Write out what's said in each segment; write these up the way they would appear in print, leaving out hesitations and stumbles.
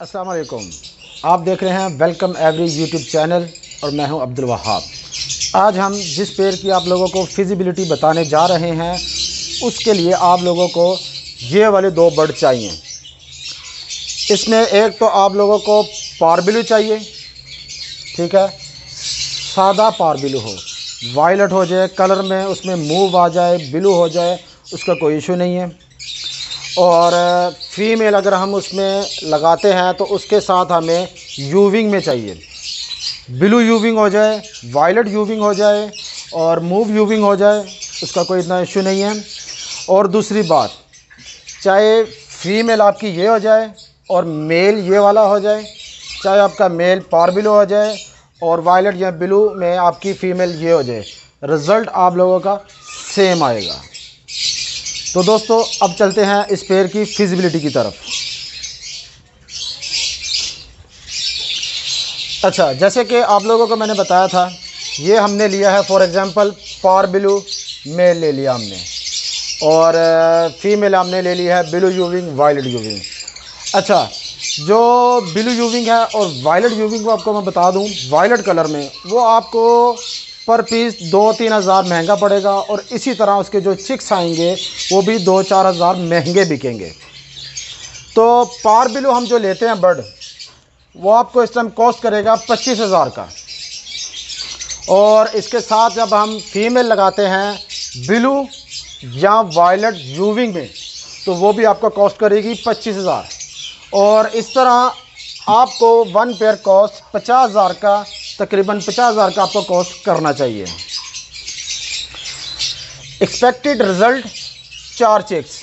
अस्सलाम वालेकुम। आप देख रहे हैं वेलकम एवरी यूट्यूब चैनल और मैं हूं अब्दुल वहाब। आज हम जिस पेड़ की आप लोगों को फिजिबिलिटी बताने जा रहे हैं उसके लिए आप लोगों को ये वाले दो बर्ड चाहिए। इसमें एक तो आप लोगों को पारबिलू चाहिए, ठीक है, सादा पारबिलू हो, वायलेट हो जाए कलर में, उसमें मूव आ जाए, ब्लू हो जाए, उसका कोई इशू नहीं है। और फीमेल अगर हम उसमें लगाते हैं तो उसके साथ हमें यूविंग में चाहिए, ब्लू यूविंग हो जाए, वायलेट यूविंग हो जाए और मूव यूविंग हो जाए, उसका कोई इतना इशू नहीं है। और दूसरी बात, चाहे फीमेल आपकी ये हो जाए और मेल ये वाला हो जाए, चाहे आपका मेल पारबिलू हो जाए और वायलेट या ब्लू में आपकी फ़ीमेल ये हो जाए, रिज़ल्ट आप लोगों का सेम आएगा। तो दोस्तों अब चलते हैं इस पेड़ की फिजिबिलिटी की तरफ। अच्छा, जैसे कि आप लोगों को मैंने बताया था, ये हमने लिया है फॉर एग्ज़ाम्पल पारबिलू मेल ले लिया हमने और फीमेल हमने ले लिया है ब्लू यूविंग, वायलेट यूविंग। अच्छा, जो ब्लू यूविंग है और वायलेट यूविंग को आपको मैं बता दूं, वायलेट कलर में वो आपको पर पीस 2-3 हज़ार महंगा पड़ेगा और इसी तरह उसके जो चिक्स आएंगे वो भी 2-4 हज़ार महंगे बिकेंगे। तो पारबिलू हम जो लेते हैं बर्ड, वो आपको इस टाइम कॉस्ट करेगा 25 हज़ार का। और इसके साथ जब हम फीमेल लगाते हैं ब्लू या वायलेट यूविंग में तो वो भी आपको कॉस्ट करेगी 25 हज़ार। और इस तरह आपको वन पेयर कॉस्ट 50 हज़ार का, तकरीबन 50 हज़ार का आपको कॉस्ट करना चाहिए। Expected result 4 chicks.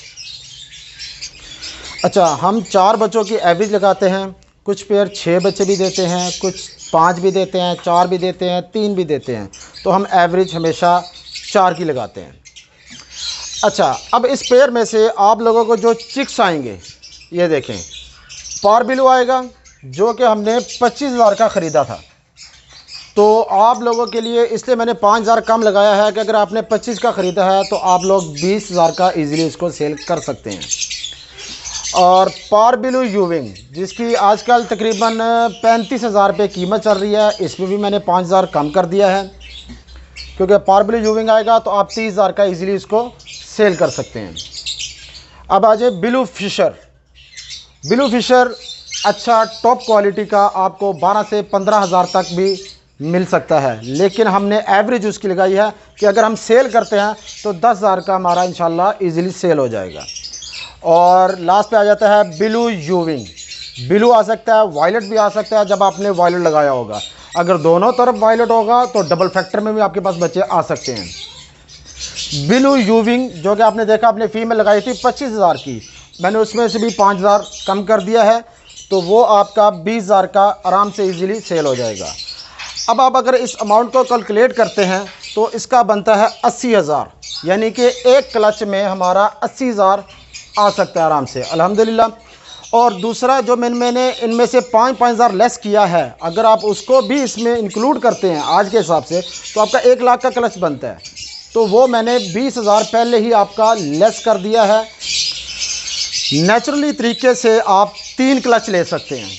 अच्छा, हम 4 बच्चों की एवरेज लगाते हैं। कुछ पेयर 6 बच्चे भी देते हैं, कुछ 5 भी देते हैं, 4 भी देते हैं, 3 भी देते हैं। तो हम एवरेज हमेशा 4 की लगाते हैं। अच्छा, अब इस पेयर में से आप लोगों को जो चिक्स आएंगे, ये देखें, पारबिलू आएगा जो कि हमने 25 हज़ार का ख़रीदा था। तो आप लोगों के लिए इसलिए मैंने 5 हज़ार कम लगाया है कि अगर आपने 25 का ख़रीदा है तो आप लोग 20 हज़ार का इजीली इसको सेल कर सकते हैं। और पारबिलू यूविंग जिसकी आजकल तकरीबन 35 हज़ार रुपये कीमत चल रही है, इसमें भी मैंने 5 हज़ार कम कर दिया है, क्योंकि पारबिलू यूविंग आएगा तो आप 30 हज़ार का इजीली इसको सेल कर सकते हैं। अब आ जाए ब्लू फिशर। ब्लू फिशर अच्छा टॉप क्वालिटी का आपको 12 से 15 हज़ार तक भी मिल सकता है, लेकिन हमने एवरेज उसकी लगाई है कि अगर हम सेल करते हैं तो 10 हज़ार का हमारा इंशाल्लाह इजीली सेल हो जाएगा। और लास्ट पे आ जाता है ब्लू यूविंग। ब्लू आ सकता है, वायलेट भी आ सकता है जब आपने वायलेट लगाया होगा। अगर दोनों तरफ वायलेट होगा तो डबल फैक्टर में भी आपके पास बच्चे आ सकते हैं। ब्लू यूविंग जो कि आपने देखा, आपने फीमेल लगाई थी 25 हज़ार की, मैंने उसमें से भी 5 हज़ार कम कर दिया है, तो वो आपका 20 हज़ार का आराम से इजीली सेल हो जाएगा। अब आप अगर इस अमाउंट को कैलकुलेट करते हैं तो इसका बनता है 80 हज़ार, यानी कि एक क्लच में हमारा 80 हज़ार आ सकता है आराम से, अल्हम्दुलिल्लाह। और दूसरा जो मैंने इनमें से 5-5 हज़ार लेस किया है, अगर आप उसको भी इसमें इंक्लूड करते हैं आज के हिसाब से तो आपका 1 लाख का क्लच बनता है। तो वो मैंने 20 हज़ार पहले ही आपका लेस कर दिया है। नेचुरली तरीके से आप 3 क्लच ले सकते हैं।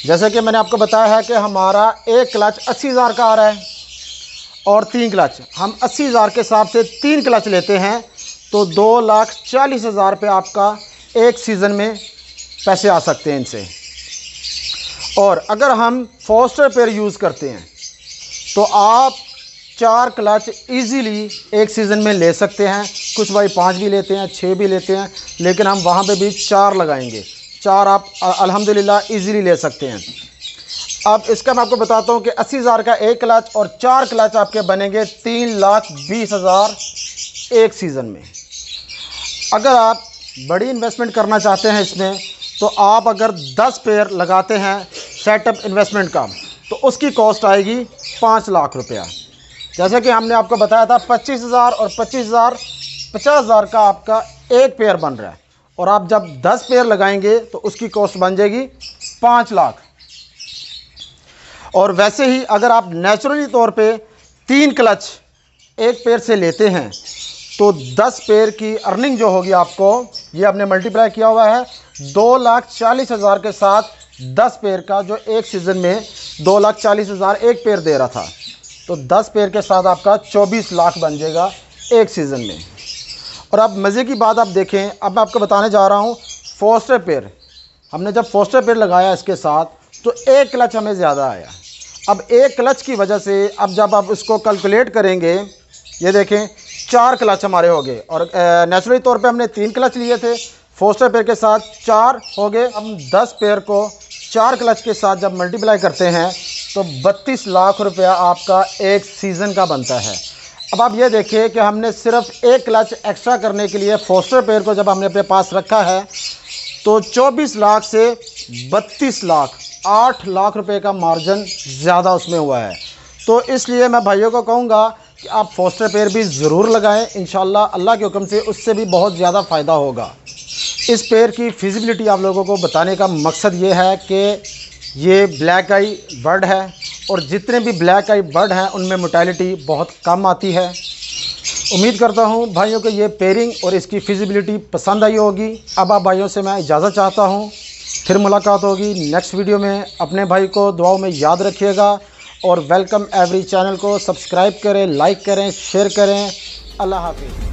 जैसे कि मैंने आपको बताया है कि हमारा एक क्लच 80 हज़ार का आ रहा है और 3 क्लच, हम 80 हज़ार के हिसाब से 3 क्लच लेते हैं तो 2,40,000 रुपये आपका एक सीज़न में पैसे आ सकते हैं इनसे। और अगर हम फोस्टर पेयर यूज़ करते हैं तो आप 4 क्लच इजीली एक सीज़न में ले सकते हैं। कुछ भाई 5 भी लेते हैं, 6 भी लेते हैं, लेकिन हम वहाँ पे भी 4 लगाएंगे। 4 आप अल्हम्दुलिल्लाह इजीली ले सकते हैं। अब इसका मैं आपको बताता हूँ कि 80 हज़ार का एक क्लच और 4 क्लच आपके बनेंगे 3,20,000 एक सीज़न में। अगर आप बड़ी इन्वेस्टमेंट करना चाहते हैं इसमें, तो आप अगर 10 पेयर लगाते हैं सेटअप इन्वेस्टमेंट का तो उसकी कॉस्ट आएगी 5 लाख रुपया। जैसे कि हमने आपको बताया था 25 हज़ार और 25 हज़ार, 50 हज़ार का आपका एक पेयर बन रहा है, और आप जब 10 पेयर लगाएंगे तो उसकी कॉस्ट बन जाएगी 5 लाख। और वैसे ही अगर आप नेचुरली तौर पे 3 क्लच एक पेयर से लेते हैं तो 10 पेयर की अर्निंग जो होगी आपको, ये आपने मल्टीप्लाई किया हुआ है 2,40,000 के साथ 10 पेयर का, जो एक सीज़न में 2,40,000 एक पेयर दे रहा था, तो 10 पेयर के साथ आपका 24 लाख बन जाएगा एक सीज़न में। और अब मज़े की बात आप देखें, अब मैं आपको बताने जा रहा हूँ फोस्टर पेयर। हमने जब फोस्टर पेयर लगाया इसके साथ तो एक क्लच हमें ज़्यादा आया। अब एक क्लच की वजह से अब जब आप उसको कैलकुलेट करेंगे, ये देखें 4 क्लच हमारे हो गए, और नेचुरली तौर पे हमने 3 क्लच लिए थे, फोस्टर पेयर के साथ 4 हो गए। हम 10 पेयर को 4 क्लच के साथ जब मल्टीप्लाई करते हैं तो 32 लाख रुपया आपका एक सीज़न का बनता है। अब आप ये देखिए कि हमने सिर्फ एक क्लच एक्स्ट्रा करने के लिए फोस्टर पेयर को जब हमने अपने पास रखा है तो 24 लाख से 32 लाख, 8 लाख रुपए का मार्जिन ज़्यादा उसमें हुआ है। तो इसलिए मैं भाइयों को कहूँगा कि आप फोस्टर पेयर भी ज़रूर लगाएं, इंशाल्लाह अल्लाह के हुक्म से उससे भी बहुत ज़्यादा फ़ायदा होगा। इस पेयर की फिजिबिलिटी आप लोगों को बताने का मकसद ये है कि ये ब्लैक आई बर्ड है, और जितने भी ब्लैक आई बर्ड हैं उनमें मोर्टेलिटी बहुत कम आती है। उम्मीद करता हूँ भाइयों को ये पेयरिंग और इसकी फिजिबिलिटी पसंद आई होगी। अब आप भाइयों से मैं इजाज़त चाहता हूँ, फिर मुलाकात होगी नेक्स्ट वीडियो में। अपने भाई को दुआओं में याद रखिएगा, और वेलकम एवरी चैनल को सब्सक्राइब करें, लाइक करें, शेयर करें। अल्लाह हाफिज़।